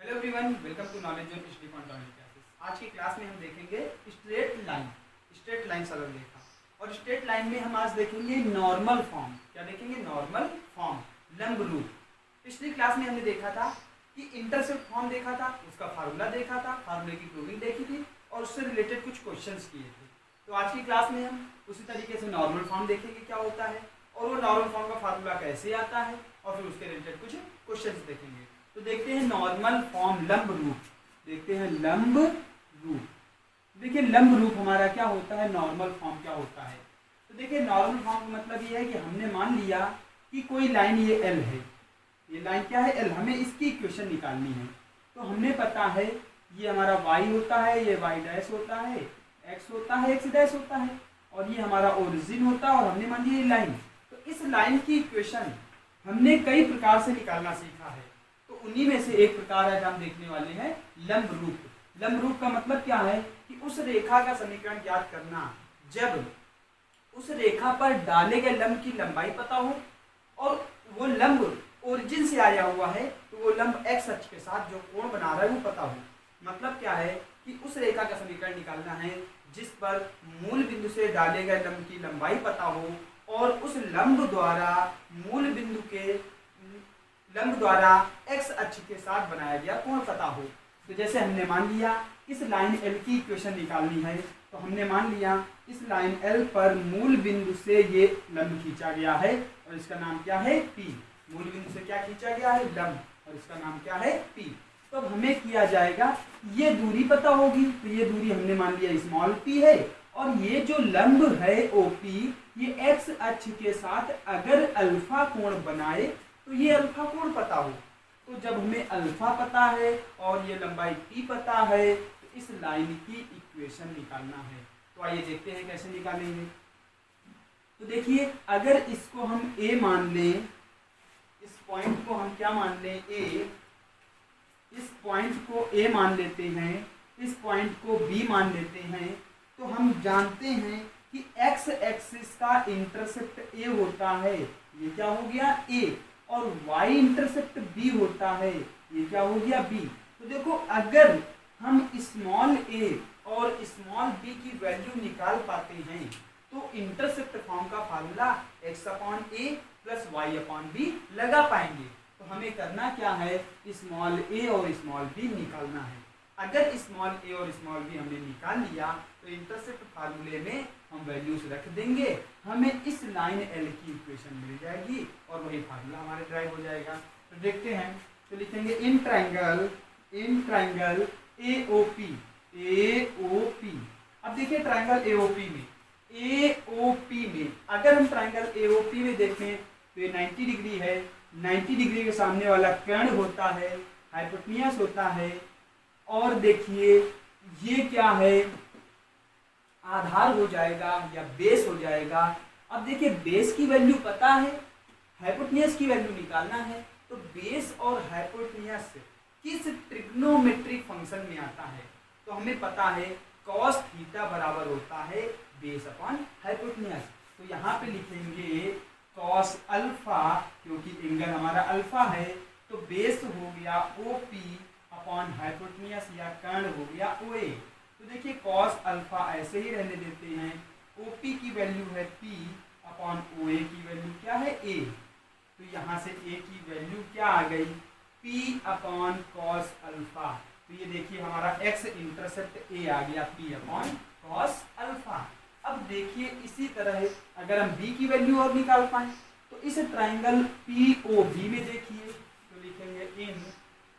Hello everyone, welcome to knowledge zone history fundamental classes. आज की class में हम देखेंगे स्ट्रेट लाइन सरल रेखा। और स्ट्रेट लाइन में हम आज देखेंगे नॉर्मल फॉर्म। क्या देखेंगे? नॉर्मल फॉर्म, लंब रूप। पिछली क्लास में हमने देखा था कि इंटरसेप्ट फॉर्म देखा था, उसका फार्मूला देखा था, फार्मूले की प्रूविंग देखी थी और उससे रिलेटेड कुछ क्वेश्चंस किए थे। तो आज की क्लास में हम उसी तरीके से नॉर्मल फॉर्म देखेंगे क्या होता है और वो नॉर्मल फॉर्म का फार्मूला कैसे आता है और फिर उसके रिलेटेड कुछ क्वेश्चंस देखेंगे। तो देखते हैं नॉर्मल फॉर्म, लंब रूप। देखते हैं लंब रूप। देखिए लंब रूप हमारा क्या होता है, नॉर्मल फॉर्म क्या होता है। तो देखिए नॉर्मल फॉर्म का मतलब ये है कि हमने मान लिया कि कोई लाइन ये एल है, ये लाइन क्या है एल, हमें इसकी इक्वेशन निकालनी है। तो हमने पता है ये हमारा y होता है, ये y डैश होता है, x होता है, x डैश होता है और ये हमारा ओरिजिन होता है और हमने मान लिया ये लाइन। तो इस लाइन की इक्वेशन हमने कई प्रकार से निकालना सीखा है। तो उन्हीं में से एक प्रकार है हम देखने वाले हैं लंब रूप। लंब रूप का मतलब क्या है कि उस रेखा का समीकरण ज्ञात करना जब उस रेखा पर डाले गए लंब की लंबाई पता हो और वो लंब ओरिजिन से आया हुआ है तो वो लंब एक्स अक्ष के साथ जो कोण बना रहा है वो पता हो। मतलब क्या है कि उस रेखा का समीकरण निकालना है जिस पर मूल बिंदु से डाले गए लंब की लंबाई पता हो और उस लंब द्वारा मूल बिंदु के लंब द्वारा एक्स अक्ष के साथ बनाया गया कोण पता हो। तो जैसे हमने मान लिया इस लाइन एल की इक्वेशन निकालनी है तो हमने मान लिया इस लाइन एल पर मूल बिंदु से ये लंब खींचा गया है और इसका नाम क्या है पी। मूल बिंदु से क्या खींचा गया है? लंब, और इसका नाम क्या है पी। तो अब हमें किया जाएगा ये दूरी पता होगी तो ये दूरी हमने मान लिया स्मॉल पी है और ये जो लंब है ओपी ये एक्स अक्ष के साथ अगर अल्फा कोण बनाए तो ये अल्फा कोण पता हो। तो जब हमें अल्फा पता है और ये लंबाई पी पता है तो इस लाइन की इक्वेशन निकालना है। तो आइए देखते हैं कैसे निकालेंगे। तो देखिए अगर इसको हम ए मान लें, इस पॉइंट को हम क्या मान लें ए, इस पॉइंट को ए मान लेते हैं, इस पॉइंट को बी मान लेते हैं, तो हम जानते हैं कि एक्स एक्सिस का इंटरसेप्ट ए होता है, ये क्या हो गया ए, और y इंटरसेप्ट b होता है, ये क्या हो गया b। तो देखो अगर हम स्मॉल a और स्मॉल b की वैल्यू निकाल पाते हैं तो इंटरसेप्ट फॉर्म का formula x upon a plus y upon b लगा पाएंगे। तो हमें करना क्या है, स्मॉल a और स्मॉल b निकालना है। अगर स्मॉल a और स्मॉल b हमने निकाल लिया तो इंटरसेप्ट फार्मूले में हम वैल्यूज रख देंगे, हमें इस लाइन एल की इक्वेशन मिल जाएगी और वही फार्मूला हमारे ड्राइव हो जाएगा। तो देखते हैं, तो लिखेंगे इन ट्रायंगल AOP। अब देखिए ट्रायंगल AOP में अगर हम ट्रायंगल AOP में देखें तो ये 90 डिग्री है, 90 डिग्री के सामने वाला कर्ण होता है, हाइपोटेन्यूस होता है और देखिए ये क्या है, आधार हो जाएगा या बेस हो जाएगा। अब देखिए बेस की वैल्यू पता है, हाइपोटेन्यूस की वैल्यू निकालना है, तो बेस और हाइपोटेन्यूस किस ट्रिग्नोमेट्रिक फंक्शन में आता है तो हमें पता है cos थीटा बराबर होता है बेस अपॉन हाइपोटेन्यूस। तो यहाँ पे लिखेंगे cos अल्फा, क्योंकि एंगल हमारा अल्फा है तो बेस हो गया OP अपॉन हाइपोटेन्यूस या कर्ण हो गया OA। तो देखिए cos अल्फा ऐसे ही रहने देते हैं, OP की वैल्यू है P अपॉन OA की वैल्यू क्या है A। तो यहाँ से A की वैल्यू क्या आ गई, P अपॉन cos अल्फा। तो ये देखिए हमारा x इंटरसेप्ट A आ गया P अपॉन cos अल्फा। अब देखिए इसी तरह अगर हम B की वैल्यू और निकाल पाए तो इस ट्राइंगल POB में देखिए तो लिखेंगे इन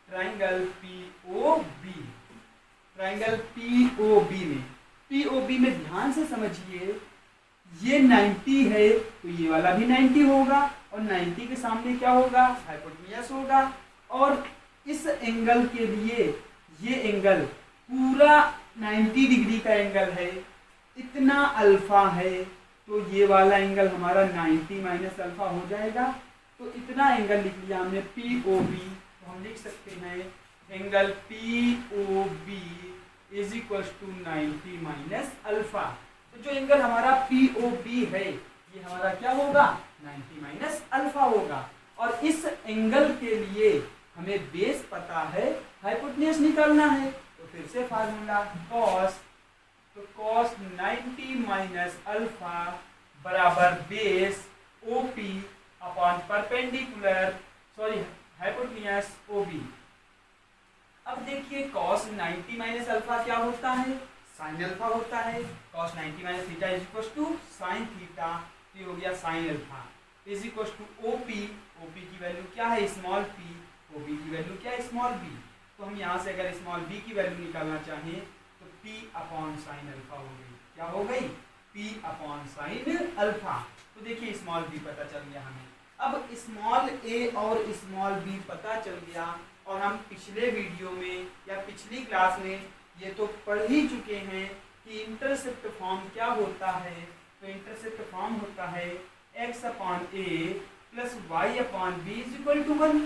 ट्राइंगल POB में ध्यान से समझिए ये 90 है तो ये वाला भी 90 होगा और 90 के सामने क्या होगा, हाइपोटेन्यूस होगा और इस एंगल के लिए ये एंगल पूरा 90 डिग्री का एंगल है, इतना अल्फा है तो ये वाला एंगल हमारा 90 माइनस अल्फा हो जाएगा। तो इतना एंगल लिख लिया हमने POB। तो हम लिख सकते हैं angle POB is equal to 90 minus alpha. तो जो एंगल हमारा POB है ये हमारा क्या होगा, 90 माइनस अल्फा होगा। और इस एंगल के लिए हमें बेस पता है, हाइपोटेन्यूज निकालना है तो फिर से फार्मूला कॉस, तो कॉस 90 माइनस अल्फा बराबर base OP upon perpendicular sorry hypotenuse OB. अब देखिए कॉस 90 माइनस अल्फा क्या होता है, साइन अल्फा होता है। Cos 90 minus theta is equal to sine theta, ये हो गया sine alpha is equal to OP, OP की वैल्यू क्या है स्मॉल पी, ओबी की वैल्यू क्या है स्मॉल बी। तो हम यहाँ से अगर स्मॉल बी की वैल्यू निकालना चाहें तो पी अपॉन साइन अल्फा हो गई, क्या हो गई पी अपॉन साइन अल्फा। तो देखिए स्मॉल बी पता चल गया हमें। अब स्मॉल ए और स्मॉल बी पता चल गया और हम पिछले वीडियो में या पिछली क्लास में ये तो पढ़ ही चुके हैं कि इंटरसेप्ट फॉर्म क्या होता है। तो इंटरसेप्ट फॉर्म होता है x upon A plus Y upon B is equal to 1।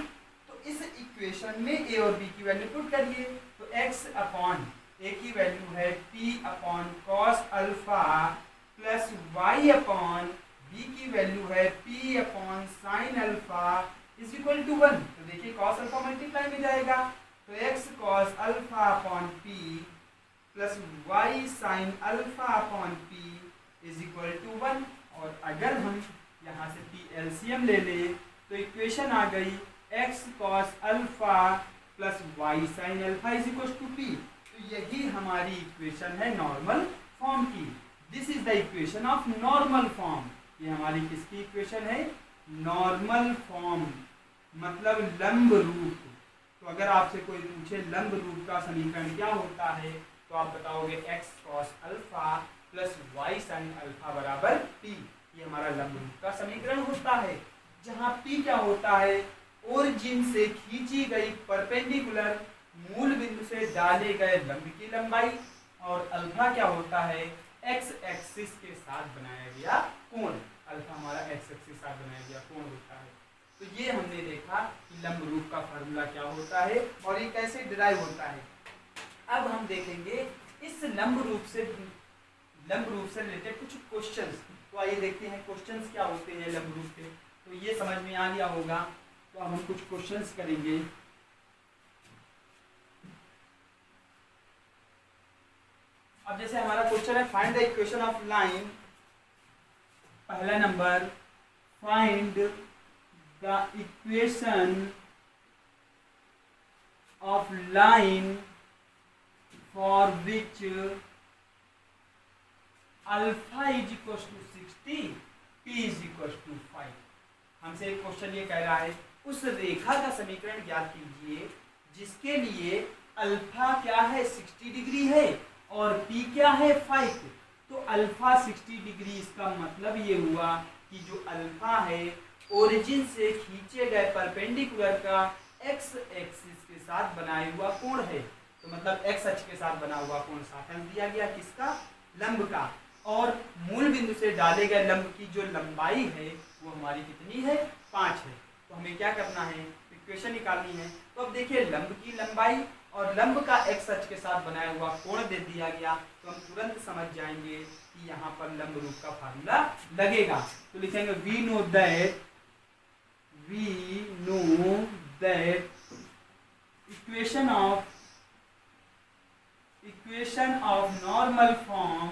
तो इस इक्वेशन में a और b की वैल्यू पुट करिए तो x अपॉन ए की वैल्यू है p upon cos alpha plus y upon b की वैल्यू है p upon sine alpha is equal to 1। तो देखिए कॉस अल्फा मल्टीप्लाई में जाएगा तो x cos alpha upon p plus y sine alpha upon p is equal to 1। और अगर हम यहाँ से p एलसीएम ले ले तो इक्वेशन आ गई x cos alpha plus y sine alpha is equal to p। तो यही हमारी इक्वेशन है नॉर्मल फॉर्म की। This is the equation of normal form. ये हमारी किसकी इक्वेशन है, नॉर्मल फॉर्म मतलब लंब रूप। तो अगर आपसे कोई पूछे लंब रूप का समीकरण क्या होता है तो आप बताओगे x cos alpha plus y sin अल्फा बराबर p। ये हमारा लंब रूप का समीकरण होता है जहाँ p क्या होता है, ओरिजिन से खींची गई परपेंडिकुलर मूल बिंदु से डाले गए लंब की लंबाई, और अल्फा क्या होता है, x एक्सिस के साथ बनाया गया कोण। अल्फा हमारा x एक्सिस के साथ बनाया गया कोण होता है। तो ये हमने देखा कि लंब रूप का फार्मूला क्या होता है और ये कैसे डिराइव होता है। अब हम देखेंगे इस लंब रूप से रिलेटेड कुछ क्वेश्चंस। तो आइए देखते हैं क्वेश्चंस क्या होते हैं लंब रूप के। तो ये समझ में आ गया होगा। तो अब हम कुछ क्वेश्चंस करेंगे। अब जैसे हमारा क्वेश्चन है find the equation of line. पहला number, find the equation of line for which alpha is equals to 60, p is equals to 5। हमसे एक क्वेश्चन ये कह रहा है उस रेखा का समीकरण ज्ञात कीजिए जिसके लिए अल्फा क्या है 60 डिग्री है और p क्या है 5। तो अल्फा 60 डिग्री, इसका मतलब ये हुआ कि जो अल्फा है ओरिजिन से खींचे गए परपेंडिकुलर का x एक्सिस के साथ बनाया हुआ कोण है। तो मतलब x अक्ष के साथ बना हुआ कोण 60 अंश दिया गया किसका, लंब का। और मूल बिंदु से डाले गए लंब की जो लंबाई है वो हमारी कितनी है, 5 है। तो हमें क्या करना है, इक्वेशन निकालनी है। तो अब देखिए लंब की लंबाई और लंब का x अक्ष के साथ बनाया हुआ कोण दे दिया गया तो हम तुरंत समझ जाएंगे कि यहाँ पर लंब रूप का फार्मूला लगेगा। तो लिखेंगे we know that equation of normal form,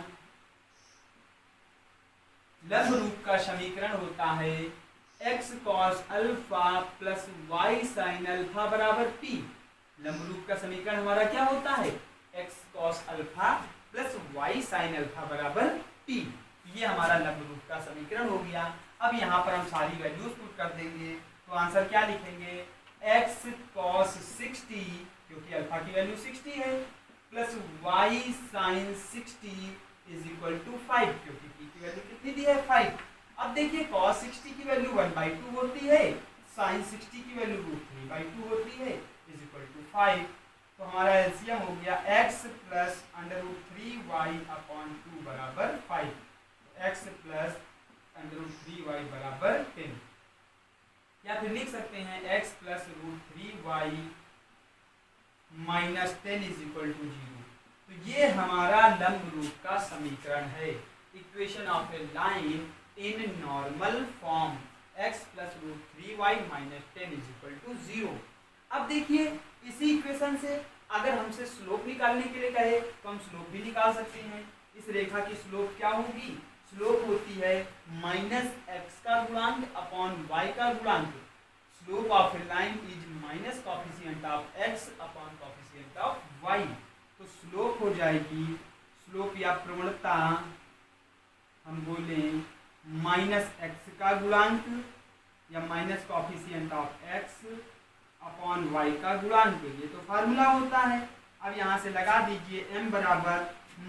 लंब रूप का समीकरण होता है x cos alpha plus y sin अल्फा बराबर p। लंब रूप का समीकरण हमारा क्या होता है, x cos alpha plus y sin अल्फा बराबर p। ये हमारा लंब रूप का समीकरण हो गया। अब यहाँ पर हम सारी वैल्यूज पुट कर देंगे तो आंसर क्या लिखेंगे, x cos 60 क्योंकि अल्फा की वैल्यू 60 है plus y sin 60 is equal to 5 क्योंकि p की वैल्यू कितनी दी है 5। अब देखिए cos 60 की वैल्यू 1/2 होती है, sin 60 की वैल्यू √3/2 होती है इज इक्वल टू 5। तो हमारा एलसीएम हो गया x प्लस √3y अपॉन 2 बराबर 5। x प्लस √3y बराबर 10, या फिर लिख सकते हैं x plus √3y minus 10 is equal to 0। तो ये हमारा लंब रूप का समीकरण है, equation of a line in normal form x plus √3y minus 10 is equal to 0। अब देखिए इसी इक्वेशन से अगर हमसे स्लोप निकालने के लिए कहे तो हम स्लोप भी निकाल सकते हैं। इस रेखा की स्लोप क्या होगी? स्लोप होती है माइनस एक्स का गुणांक अपॉन वाई का गुणांक। Slope of a line is minus coefficient of X upon coefficient of Y. तो स्लोप हो जाएगी, स्लोप या प्रवणता हम बोले माइनस एक्स का गुणांक या minus coefficient of X upon Y का गुणांक। ये तो फार्मूला होता है। अब यहाँ से लगा दीजिए m बराबर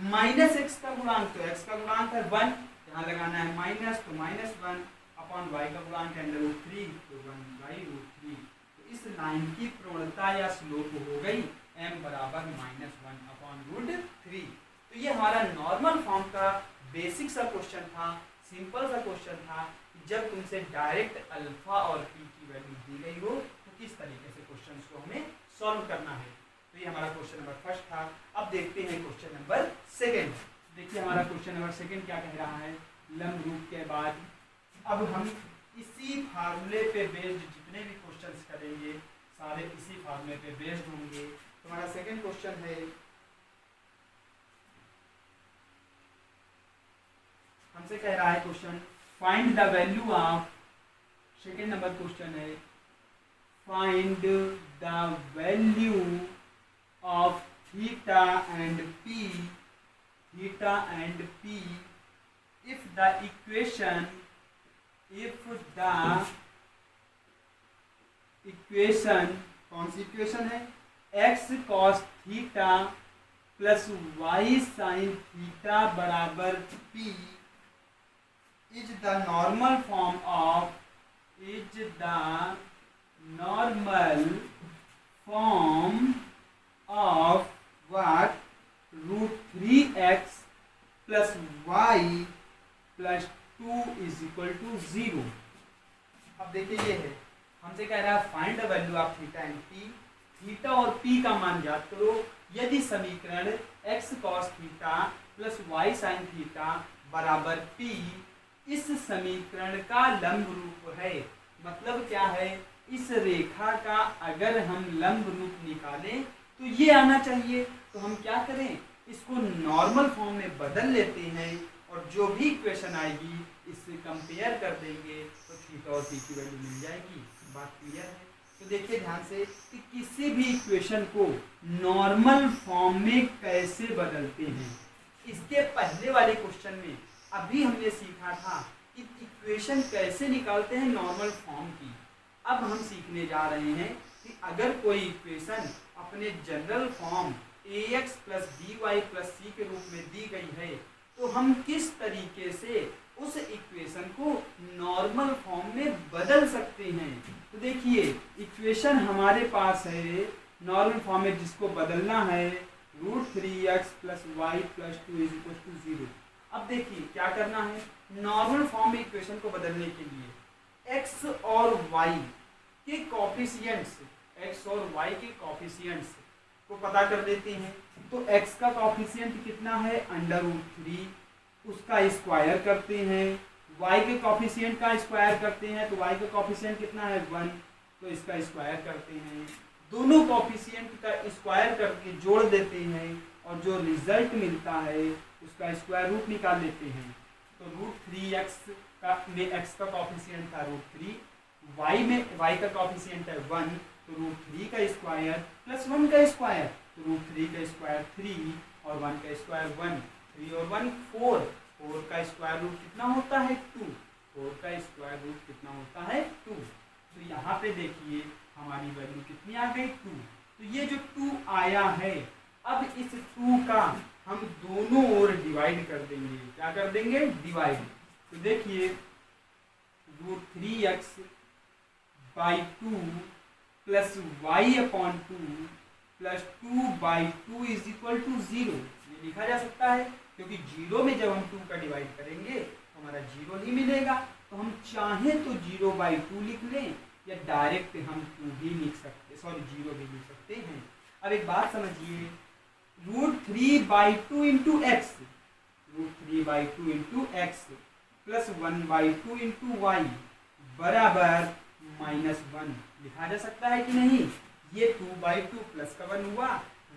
माइनस एक्स का गुणांक, तो x का गुणांक है 1, यहाँ लगाना है माइनस, तो माइनस 1 अपॉन वाई का गुणांक है √3, तो 1/√3। तो इस लाइन की प्रवणता या स्लोप हो गई m बराबर -1 अपॉन √3। तो ये हमारा नॉर्मल फॉर्म का बेसिक सा क्वेश्चन था, सिंपल सा क्वेश्चन था कि जब तुमसे डायरेक्ट अल्फा और पी की वैल्यू दी गई हो तो किस तरीके से क्वेश्चन को हमें सॉल्व करना है। तो ये हमारा क्वेश्चन नंबर फर्स्ट था। अब देखते हैं क्वेश्चन नंबर सेकंड। देखिए हमारा क्वेश्चन नंबर सेकंड क्या कह रहा है। लंब रूप के बाद अब हम इसी फार्मूले पे बेस्ड जितने भी क्वेश्चंस करेंगे सारे इसी फार्मूले पे बेस्ड होंगे। तो हमारा सेकंड क्वेश्चन है, हमसे कह रहा है question find the value of, second number question है find the value of theta and P if the equation कौन सी इक्वेशन है, x cos theta plus y sin theta बराबर p is the normal form of what √3x plus y प्लस 2 is equal to 0। अब देखिए ये है, हमसे कह रहा है find the value of theta and P. Theta और पी का मान ज्ञात करो यदि समीकरण x cos theta plus y sin theta बराबर p इस समीकरण का लंब रूप है। मतलब क्या है, इस रेखा का अगर हम लंब रूप निकालें तो ये आना चाहिए। तो हम क्या करें, इसको नॉर्मल फॉर्म में बदल लेते हैं और जो भी इक्वेशन आएगी इससे कंपेयर कर देंगे तो थीटा और पी की वैल्यू मिल जाएगी। बात क्लियर है। तो देखिए ध्यान से कि किसी भी इक्वेशन को नॉर्मल फॉर्म में कैसे बदलते हैं। इसके पहले वाले क्वेश्चन में अभी हमने सीखा था कि इक्वेशन कैसे निकालते हैं नॉर्मल फॉर्म की। अब हम सीखने जा रहे हैं कि अगर कोई इक्वेशन अपने general form ax plus by plus c के रूप में दी गई है तो हम किस तरीके से उस इक्वेशन को नॉर्मल फॉर्म में बदल सकते हैं। तो देखिए इक्वेशन हमारे पास है नॉर्मल फॉर्म में, जिसको बदलना है √3x plus Y plus 2 is equal to 0। अब देखिए क्या करना है, नॉर्मल फॉर्म में इक्वेशन को बदलने के लिए x और y के कोफिशिएंट्स, x और y के कोफिशिएंट्स को पता कर लेते हैं। तो x का कोफिशिएंट कितना है √3, उसका स्क्वायर करते हैं। y के कोफिशिएंट का स्क्वायर करते हैं तो y का कोफिशिएंट कितना है 1, तो इसका स्क्वायर करते हैं। दोनों कोफिशिएंट का स्क्वायर करके जोड़ देते हैं और जो रिजल्ट मिलता है उसका स्क्वायर रूट निकाल लेते हैं। तो √3x का में x का कोफिशिएंट था √3, y में y का कोफिशिएंट है 1, तो √3 का स्क्वायर प्लस 1 का स्क्वायर, तो √3 का स्क्वायर 3 और 1 का स्क्वायर 1, 3 और 1 4, 4 का स्क्वायर रूट कितना होता है 2, 4 का स्क्वायर रूट कितना होता है 2। तो यहाँ पे देखिए हमारी वैल्यू कितनी आ गई 2। तो ये जो 2 आया है, अब इस 2 का हम दोनों ओर डिवाइड कर देंगे। क्या कर देंगे, डिवाइड। तो देखिए √3x by 2 plus y upon 2 plus 2/2 is equal to 0। ये लिखा जा सकता है क्योंकि 0 में जब हम 2 का डिवाइड करेंगे तो हमारा 0 ही मिलेगा। तो हम चाहें तो 0/2 लिख लें या डायरेक्ट हम 2 भी लिख सकते, 0 भी लिख सकते हैं। अब एक बात समझिए, √3/2 into X, √3/2 into X plus 1/2 into Y बराबर -1 लिखा जा सकता है कि नहीं। ये 2/2 प्लस का 1 हुआ,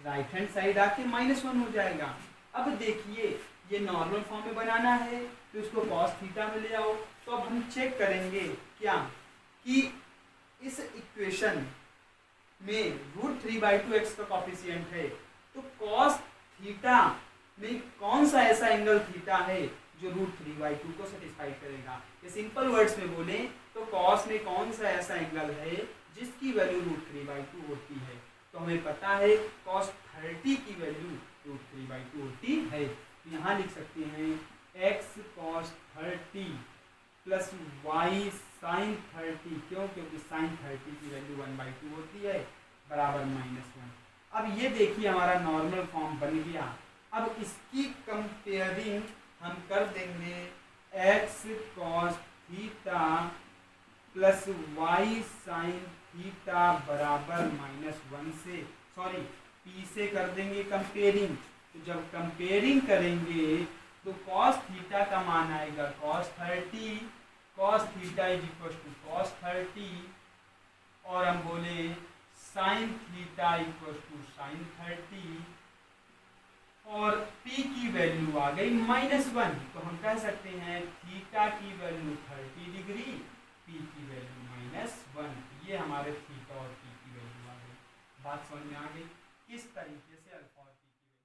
राइट हैंड साइड आके -1 हो जाएगा। अब देखिए ये नॉर्मल फॉर्म में बनाना है तो इसको cos थीटा में ले आओ। तो अब हम चेक करेंगे क्या कि इस इक्वेशन में √3/2x का कॉफिशिएंट है, तो cos थीटा में कौन सा ऐसा एंगल थीटा है जो √3/2 को सेटिस्फाई करेगा। ये सिंपल वर्ड्स में बोले तो cos में कौन सा ऐसा एंगल है जिसकी वैल्यू √3/2 होती है। तो हमें पता है cos 30 की वैल्यू √3/2 होती है। यहाँ लिख सकते हैं x cos 30 plus y sin 30, क्यों? क्योंकि sin 30 की वैल्यू 1/2 होती है बराबर -1। अब ये देखिए हमारा नॉर्मल फॉर्म बन गया। अब इसकी कंपेयरिंग हम कर देंगे x cos theta plus y sin theta बराबर -1 से, सॉरी p से कर देंगे कंपेयरिंग। तो जब कंपेयरिंग करेंगे तो cos थीटा का मान आएगा cos 30, cos theta is equal to cos 30, और हम बोले sin theta equal to sin 30, और p की वैल्यू आ गई -1। तो हम कह सकते हैं थीटा की वैल्यू 30 डिग्री, p की वैल्यू -1। ये हमारे थीटा और p की वैल्यू आ गई। बात समझ में आ गई किस तरीके से अल्फा और p की वैल्यू।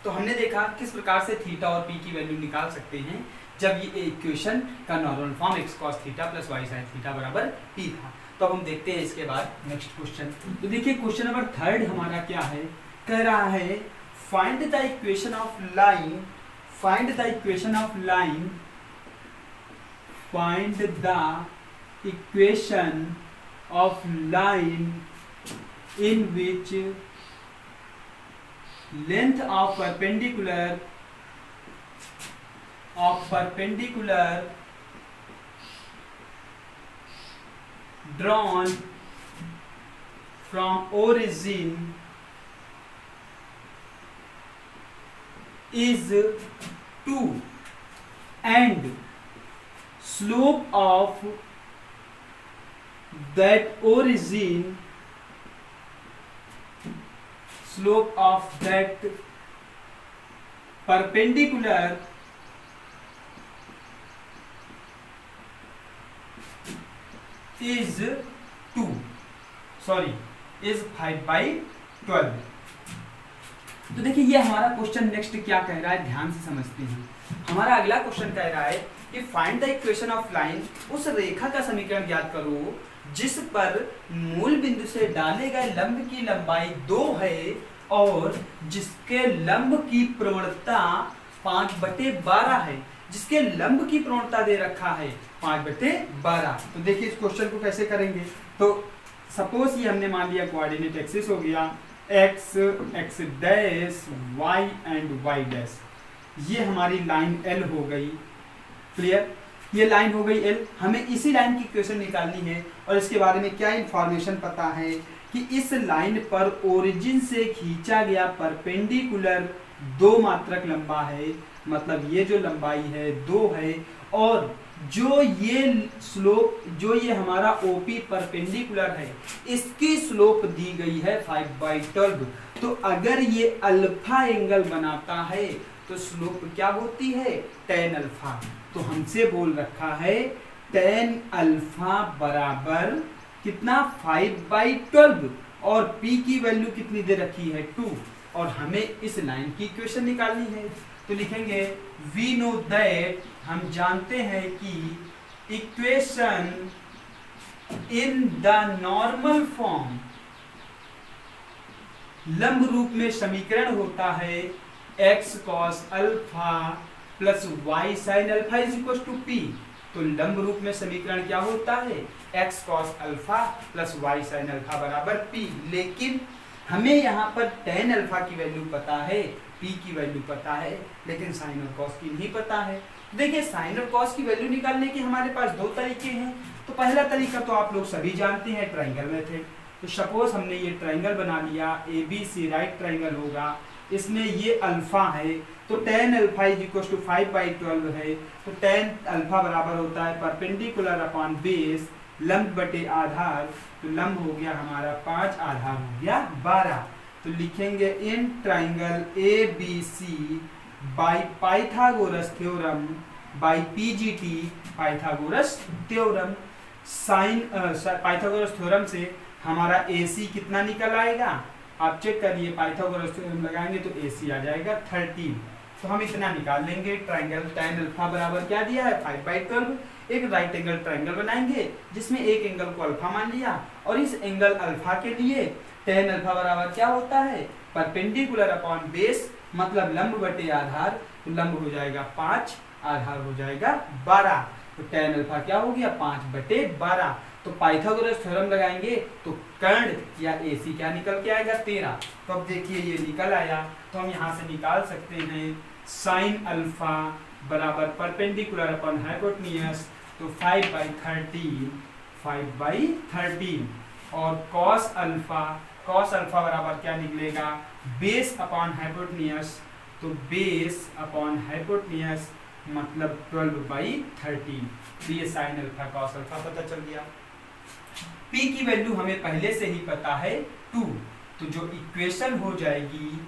तो हमने देखा किस प्रकार से थीटा और p की वैल्यू निकाल सकते हैं जब ये इक्वेशन का normal form x cos theta plus y sin theta बराबर p था। तो अब हम देखते हैं इसके बाद नेक्स्ट क्वेश्चन। तो देखिए क्वेश्चन नंबर 3 हमारा क्या है, कह रहा है find the equation of line, find the equation of line, find the equation of line in which length of perpendicular drawn from origin is 2 and slope of that origin, slope of that perpendicular is 2, sorry is 5/12। तो देखिए ये हमारा question next क्या कह रहा है, ध्यान से समझते हैं। हमारा अगला क्वेश्चन कह रहा है कि find the equation of line, उस रेखा का समीकरण ज्ञात करो जिस पर मूल बिंदु से डाले गए लंब की लंबाई 2 है और जिसके लंब की प्रवणता 5/12 है, जिसके लंब की प्रवणता दे रखा है 5/12। तो देखिए इस क्वेश्चन को कैसे करेंगे। तो सपोज ये हमने मान लिया कोऑर्डिनेट एक्सिस हो गया x, x dash, y and y dash. ये हमारी लाइन L हो गई, क्लियर, ये लाइन हो गई L। हमें इसी लाइन की इक्वेशन निकालनी है और इसके बारे में क्या इंफॉर्मेशन पता है कि इस लाइन पर ओरिजिन से खींचा गया परपेंडिकुलर 2 मात्रक लंबा है, मतलब ये जो लंबाई है 2 है, और जो ये स्लोप, जो ये हमारा OP परपेंडिकुलर है, इसकी स्लोप दी गई है 5/12। तो अगर ये अल्फा एंगल बनाता है तो स्लोप क्या होती है, tan अल्फा। तो हमसे बोल रखा है tan अल्फा बराबर कितना, 5/12, और p की वैल्यू कितनी दे रखी है 2, और हमें इस लाइन की इक्वेशन निकालनी है। तो लिखेंगे वी नो दैट, हम जानते हैं कि equation in the normal form, लंब रूप में समीकरण होता है x cos alpha plus y sin alpha is equal to p। तो लंब रूप में समीकरण क्या होता है, x cos alpha plus y sin अल्फा बराबर p। लेकिन हमें यहाँ पर tan अल्फा की वैल्यू पता है, p की वैल्यू पता है, लेकिन sin और cos की नहीं पता है। देखिए sin और cos की वैल्यू निकालने के हमारे पास 2 तरीके हैं। तो पहला तरीका तो आप लोग सभी जानते हैं, ट्राइंगल मेथड। तो सपोज हमने ये ट्राइंगल बना लिया, ABC राइट ट्राइंगल होगा, इसमें ये अल्फा है, तो tan alpha is equal to 5/12 है। तो tan अल्फा बराबर होता है परपेंडिकुलर अपॉन बेस, लंब बटे आधार। तो लंब हो गया हमारा 5, आधार हो गया 12। तो लिखेंगे in triangle A B C by Pythagoras theorem by PGT Pythagoras theorem. साइन पाइथागोरस थ्योरम से हमारा AC कितना निकल आएगा, आप चेक करिए, पाइथागोरस थ्योरम लगाएंगे तो AC आ जाएगा 13। तो हम इतना निकाल लेंगे। ट्राइंगल tan अल्फा बराबर क्या दिया है 5/12। एक राइट एंगल ट्राइंगल बनाएंगे जिसमें एक एंगल को अल्फा मान लिया, और इस एंगल अल्फा के लिए tan अल्फा बराबर क्या होता है परपेंडिकुलर अपॉन बेस, मतलब लंब बटे आधार। तो लंब हो जाएगा 5, आधार हो जाएगा 12। तो tan अल्फा क्या हो गया 5/12। तो पाइथागोरस थ्योरम लगाएंगे तो कर्ण या AC क्या निकल के आएगा 13। तो अब देखिए ये निकल आया। तो हम यहाँ से निकाल सकते हैं साइन अल्फा बराबर परपेंडिकुलर अपॉन हाइपोटेन्यूज, तो 5/13 और कॉस अल्फा बराबर क्या निकलेगा बेस अपॉन हाइपोटेन्यूज, तो बेस अपॉन हाइपोटेन्यूज मतलब 12/13। तो ये साइन अल्फा कॉस अल्फा पता चल गया। P की वैल्यू हमें पहले से ही पता है 2, तो जो इक्वेशन हो जाएगी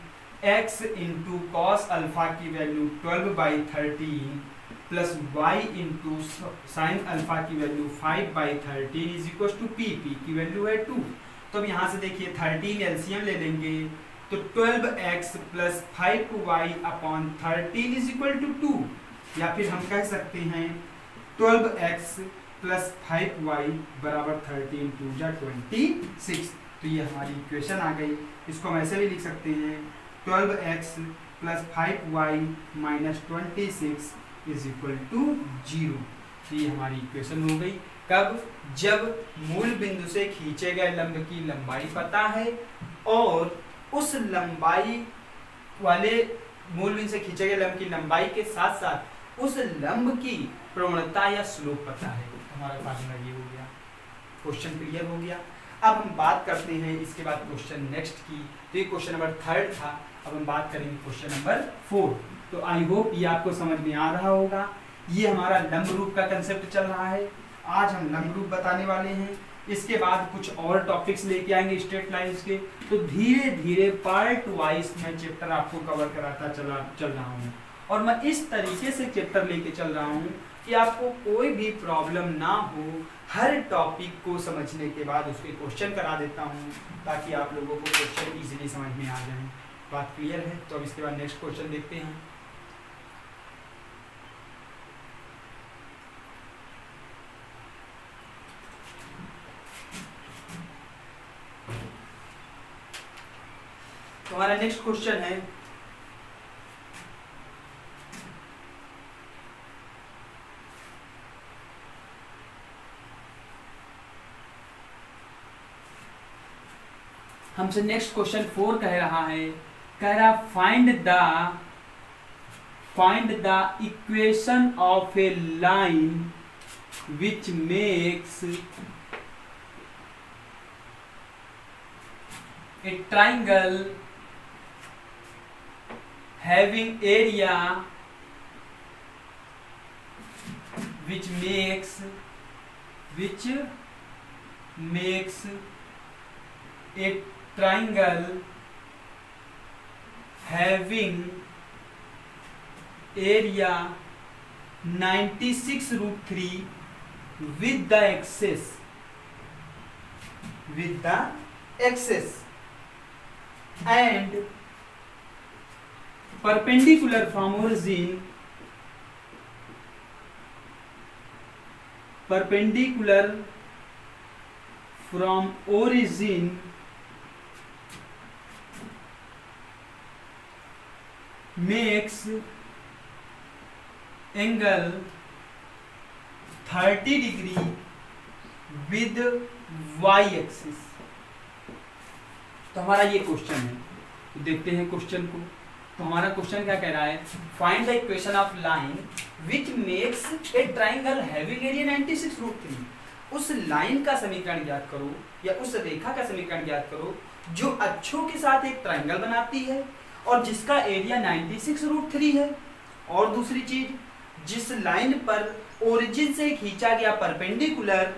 x इंटू कॉस अल्फा की value 12/13 plus y into sine alpha की value 5/13 is equal to P की वैल्यू है 2। तो अब यहाँ से देखिए 13 एलसीएम ले लेंगे तो 12x plus 5y upon 13 is equal to 2, या फिर हम कह सकते हैं 12x प्लस 5y बराबर 13 2 जा 26। तो ये हमारी इक्वेशन आ गई। इसको हम ऐसे भी लिख सकते हैं 12x plus 5y minus 26 is equal to 0। तो ये हमारी इक्वेशन हो गई। कब, जब मूल बिंदु से खींचे गए लंब की लंबाई पता है और उस लंबाई वाले मूल बिंदु से खींचे गए लंब की लंबाई के साथ साथ उस लंब की प्रवणता या स्लोप पता है। हमारा फार्मूला ये हो गया। क्वेश्चन क्लियर हो गया। अब हम बात करते हैं इसके बाद क्वेश्चन नेक्स्ट की। तो ये क्वेश्चन नंबर 3 था। अब हम बात करेंगे क्वेश्चन नंबर 4। तो आई होप ये आपको समझ में आ रहा होगा। ये हमारा लंब रूप का कंसेप्ट चल रहा है। आज हम लंब रूप बताने वाले हैं। इसके बाद कुछ और टॉपिक्स लेके आएंगे स्ट्रेट लाइंस के। तो धीरे धीरे पार्ट वाइज मैं चैप्टर आपको कवर कराता चल रहा हूँ, और मैं इस तरीके से चैप्टर लेके चल रहा हूँ कि आपको कोई भी प्रॉब्लम ना हो। हर टॉपिक को समझने के बाद उसके क्वेश्चन करा देता हूँ ताकि आप लोगों को क्वेश्चन इजीली समझ में आ जाए। बात क्लियर है? तो अब इसके बाद नेक्स्ट क्वेश्चन देखते हैं। तो हमारा नेक्स्ट क्वेश्चन है हमसे नेक्स्ट क्वेश्चन 4 कह रहा है, find the equation of a line which makes a triangle having area which makes a triangle having area 96√3 with the axis and perpendicular from origin makes angle 30 degree with y axis। तो हमारा ये question है। तो देखते हैं question को। तो हमारा क्वेश्चन क्या कह रहा है, find the equation of line which makes a triangle having area 96√3। उस लाइन का समीकरण ज्ञात करो या उस रेखा का समीकरण ज्ञात करो जो अक्षों के साथ एक ट्राइंगल बनाती है और जिसका एरिया 96√3 है। और दूसरी चीज, जिस लाइन पर ओरिजिन से खींचा गया परपेंडिकुलर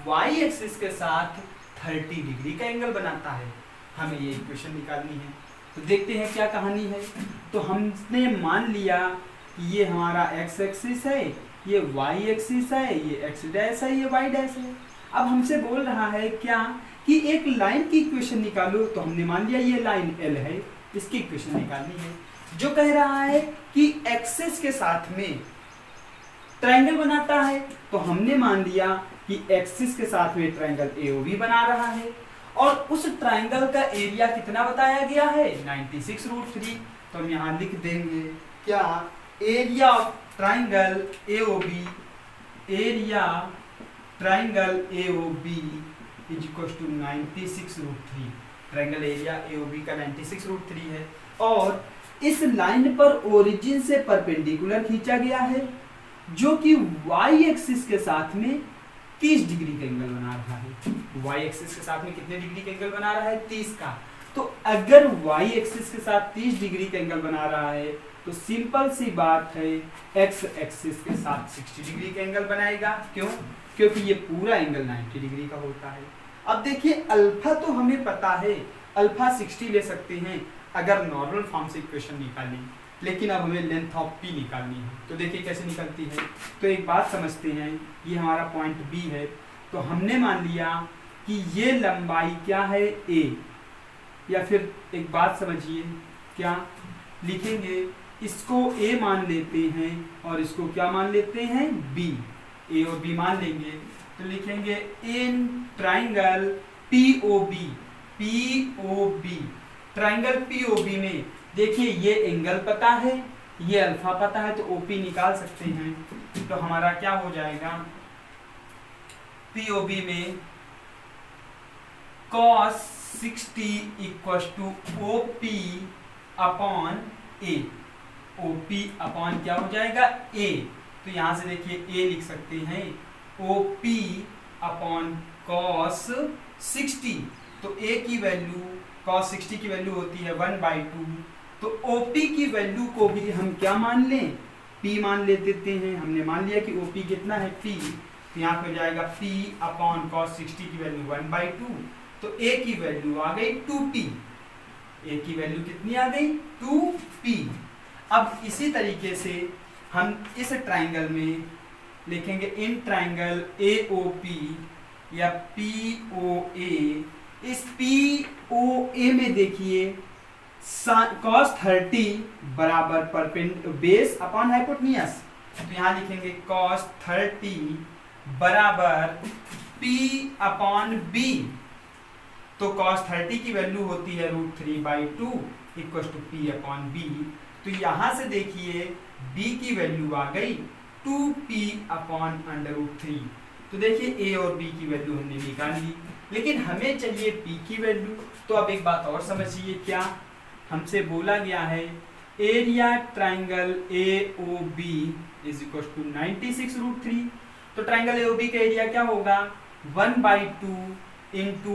y एक्सिस के साथ 30 डिग्री का एंगल बनाता है। हमें ये इक्वेशन निकालनी है। तो देखते हैं क्या कहानी है। तो हमने मान लिया कि ये हमारा x एक्सिस है, ये y एक्सिस है, ये x डैश है, ये y डैश है। अब हमसे बोल रहा है क्या कि एक लाइन की इक्वेशन निकालो। तो हमने मान लिया ये लाइन L है, इसकी इक्वेशन निकालनी है। जो कह रहा है कि एक्सिस के साथ में ट्रायंगल बनाता है, तो हमने मान लिया कि एक्सिस के साथ में ट्रायंगल AOB बना रहा है और उस ट्रायंगल का एरिया कितना बताया गया है 96√3। तो हम यहाँ लिख देंगे क्या, area of triangle AOB, area triangle AOB is equal to 96√3। Triangle area AOB का 96√3 है और इस लाइन पर ओरिजिन से परपेंडिकुलर खींचा गया है, जो कि y एक्सिस के साथ में 30 डिग्री का एंगल बना रहा है। y एक्सिस के साथ में कितने डिग्री का एंगल बना रहा है 30 का। तो अगर y एक्सिस के साथ 30 डिग्री का एंगल बना रहा है तो सिंपल सी बात है x एक्सिस के साथ 60 डिग्री का एंगल बनाएगा। क्यों? क्योंकि ये पूरा एंगल 90 डिग्री का होता है। अब देखिए अल्फा तो हमें पता है, अल्फा 60 ले सकते हैं अगर नॉर्मल फॉर्म से इक्वेशन निकालें, लेकिन अब हमें लेंथ ऑफ P निकालनी है। तो देखिए कैसे निकलती है। तो एक बात समझते हैं, ये हमारा पॉइंट B है। तो हमने मान लिया कि ये लंबाई क्या है A, या फिर एक बात समझिए, क्या लिखेंगे, इसको A मान लेते हैं और इसको क्या मान लेते हैं B, A और B मान लेंगे। तो लिखेंगे in triangle POB, triangle POB में देखिए ये एंगल पता है, ये अल्फा पता है, तो OP निकाल सकते हैं। तो हमारा क्या हो जाएगा, POB में cos 60 इक्वल टू OP अपॉन A, OP अपॉन क्या हो जाएगा A। तो यहां से देखिए A लिख सकते हैं OP अपॉन cos 60। तो A की वैल्यू cos 60 की वैल्यू होती है 1/2। तो OP की वैल्यू को भी हम क्या मान लें, P मान ले देते हैं। हमने मान लिया कि OP कितना है P, तो यहाँ पे हो जाएगा P अपॉन cos 60 की वैल्यू 1/2। तो A की वैल्यू आ गई 2P, A की वैल्यू कितनी आ गई 2P। अब इसी तरीके से हम इस ट्राइंगल में लिखेंगे इन ट्राइंगल AOP या POA। इस POA में देखिए cos 30 बराबर बेस अपॉन हाइपोटेन्यूज। तो यहाँ लिखेंगे cos 30 बराबर P अपॉन B। तो cos 30 की वैल्यू होती है √3/2 equal to P upon B। तो यहाँ से देखिए B की वैल्यू आ गई 2P अपॉन √3। तो देखिए A और B की वैल्यू हमने निकाल ली, लेकिन हमें चाहिए P की वैल्यू। तो अब एक बात और समझिए, क्या हमसे बोला गया है area triangle AOB is equal to 96√3। तो ट्राइंगल AOB का एरिया क्या होगा 1/2 into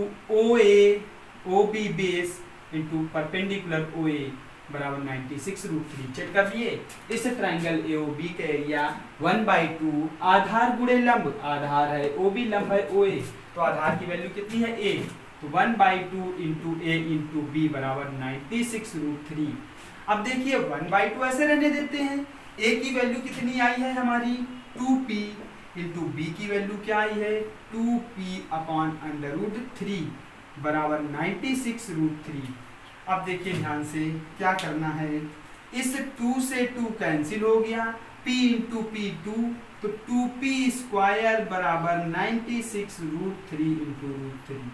OB base into perpendicular OA बराबर 96√3। चेक कर लिए, इस ट्राइंगल AOB का एरिया 1/2 आधार गुणे लंब, आधार है OB, लंब है OA। तो आधार की वैल्यू कितनी है A, तो 1/2 इंटू A इंटू B बराबर 96√3। अब देखिए 1/2 ऐसे रहने देते हैं। A की वैल्यू कितनी आई है हमारी 2P इंटू B की वैल्यू क्या आई है 2P अपॉन √3 बराबर 96√3। अब देखिए ध्यान से क्या करना है, इस 2 से 2 कैंसिल हो गया, P इंटू P 2, तो 2P स्क्वायर बराबर 96√3 इंटू √3।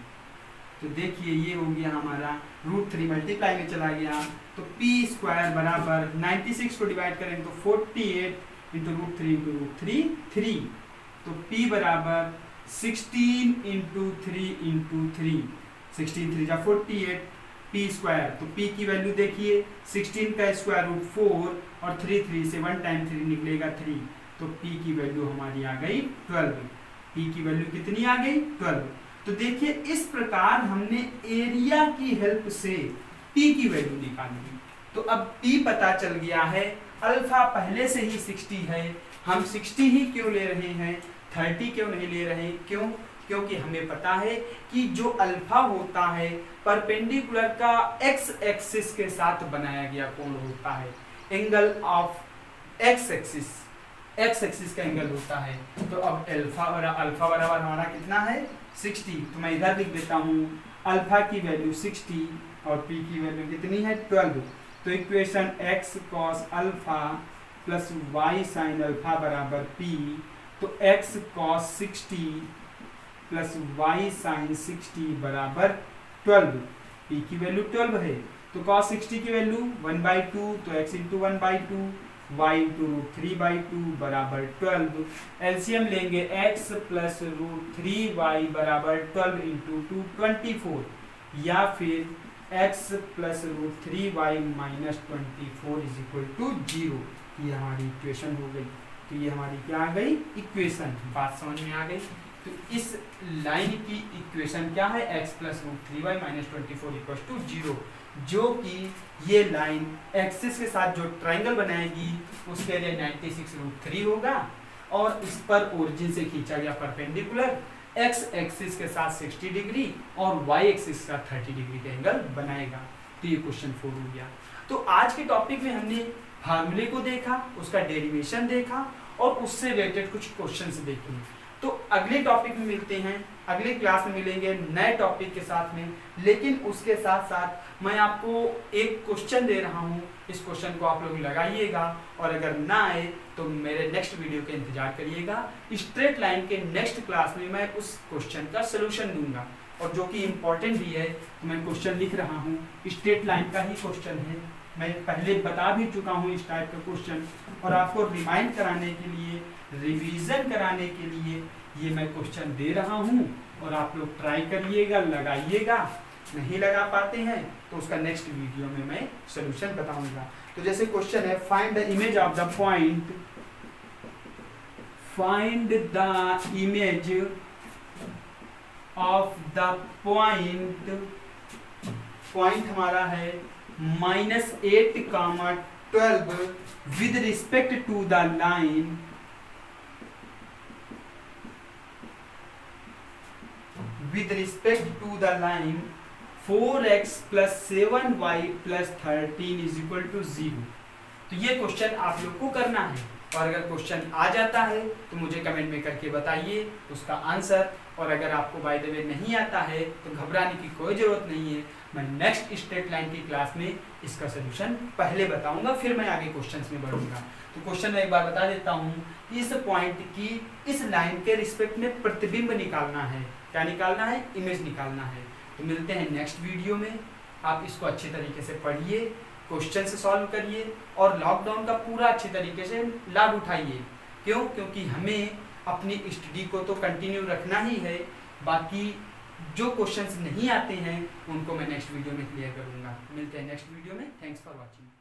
तो देखिए ये हो गया हमारा √3 मल्टीप्लाई में चला गया, तो P स्क्वायर बराबर 96 को डिवाइड करें तो 48 इंटू √3 इंटू √3 3। तो P बराबर 16 इंटू 3 इंटू 3, 16 3 जा 48 P स्क्वायर। तो P की वैल्यू देखिए 16 का स्क्वायर रूट 4 और 3 3 से 1 टाइम 3 निकलेगा 3। तो P की वैल्यू हमारी आ गई 12। P की वैल्यू कितनी आ गई 12। तो देखिए इस प्रकार हमने एरिया की हेल्प से P की वैल्यू निकाली। तो अब P पता चल गया है, अल्फा पहले से ही 60 है, हम 60 ही क्यों ले रहे हैं, 30 क्यों नहीं ले रहे, क्यों? क्योंकि हमें पता है कि जो अल्फा होता है परपेंडिकुलर का एक्स एक्सिस के साथ बनाया गया कोण होता है, एंगल ऑफ एक्स एक्सिस का एंगल होता है। तो अब अल्फा बराबर हमारा कितना है 60, तो मैं इधर लिख देता हूँ अल्फा की वैल्यू 60 और पी की वैल्यू कितनी है 12। तो equation x cos alpha plus y sin अल्फा बराबर p, तो x cos 60 plus y sin 60 बराबर 12, p की वैल्यू 12 है तो cos 60 की वैल्यू 1/2, तो x इंटू 1/2 y इंटू √3/2 बराबर 12। एलसीएम लेंगे x प्लस √3y बराबर 12 इंटू 2 24, या फिर x plus √3y minus 24 is equal to 0। ये हमारी इक्वेशन हो गई। तो ये हमारी क्या आ गई इक्वेशन, बात समझ में आ गई। तो इस लाइन की इक्वेशन क्या है x plus √3y minus 24 equal to 0, जो कि ये लाइन एक्सिस के साथ जो ट्रायंगल बनाएगी उसके लिए 96√3 होगा और इस पर ओरिजिन से खींचा गया परपेंडिकुलर एक्स एक्सिस के साथ 60 डिग्री और वाई एक्सिस का 30 डिग्री का एंगल बनाएगा। तो ये क्वेश्चन 4 हो गया। तो आज के टॉपिक में हमने फार्मूले को देखा, उसका डेरिवेशन देखा और उससे रिलेटेड कुछ क्वेश्चंस देखे। तो अगले टॉपिक में मिलते हैं, अगली क्लास में मिलेंगे नए टॉपिक के साथ में। लेकिन उसके साथ साथ मैं आपको एक क्वेश्चन दे रहा हूँ, इस क्वेश्चन को आप लोग लगाइएगा और अगर ना आए तो मेरे नेक्स्ट वीडियो के इंतजार करिएगा। स्ट्रेट लाइन के नेक्स्ट क्लास में मैं उस क्वेश्चन का सोल्यूशन दूंगा और जो कि इम्पोर्टेंट भी है। तो मैं क्वेश्चन लिख रहा हूँ, स्ट्रेट लाइन का ही क्वेश्चन है, मैं पहले बता भी चुका हूँ इस टाइप का क्वेश्चन, और आपको रिमाइंड कराने के लिए, रिवीजन कराने के लिए ये मैं क्वेश्चन दे रहा हूँ और आप लोग ट्राई करिएगा, लगाइएगा। नहीं लगा पाते हैं तो उसका नेक्स्ट वीडियो में मैं सोल्यूशन बताऊंगा। तो जैसे क्वेश्चन है, find the image of the point, find the image of the point, point हमारा है -8, 12 with respect to the line, with respect to the line 4x plus 7y plus 13 is equal to 0। तो ये question आप लोग को करना है और अगर क्वेश्चन आ जाता है तो मुझे कमेंट में करके बताइए उसका आंसर। और अगर आपको बाय द वे नहीं आता है तो घबराने की कोई ज़रूरत नहीं है, मैं नेक्स्ट स्ट्रेट लाइन की क्लास में इसका सोल्यूशन पहले बताऊंगा, फिर मैं आगे क्वेश्चंस में बढ़ूंगा। तो क्वेश्चन मैं एक बार बता देता हूँ, इस पॉइंट की इस लाइन के रिस्पेक्ट में प्रतिबिंब निकालना है। क्या निकालना है? इमेज निकालना है। तो मिलते हैं नेक्स्ट वीडियो में। आप इसको अच्छे तरीके से पढ़िए, क्वेश्चन से सॉल्व करिए और लॉकडाउन का पूरा अच्छे तरीके से लाभ उठाइए। क्यों? क्योंकि हमें अपनी स्टडी को तो कंटिन्यू रखना ही है, बाकी जो क्वेश्चंस नहीं आते हैं उनको मैं नेक्स्ट वीडियो में क्लियर करूँगा। मिलते हैं नेक्स्ट वीडियो में। Thanks for watching.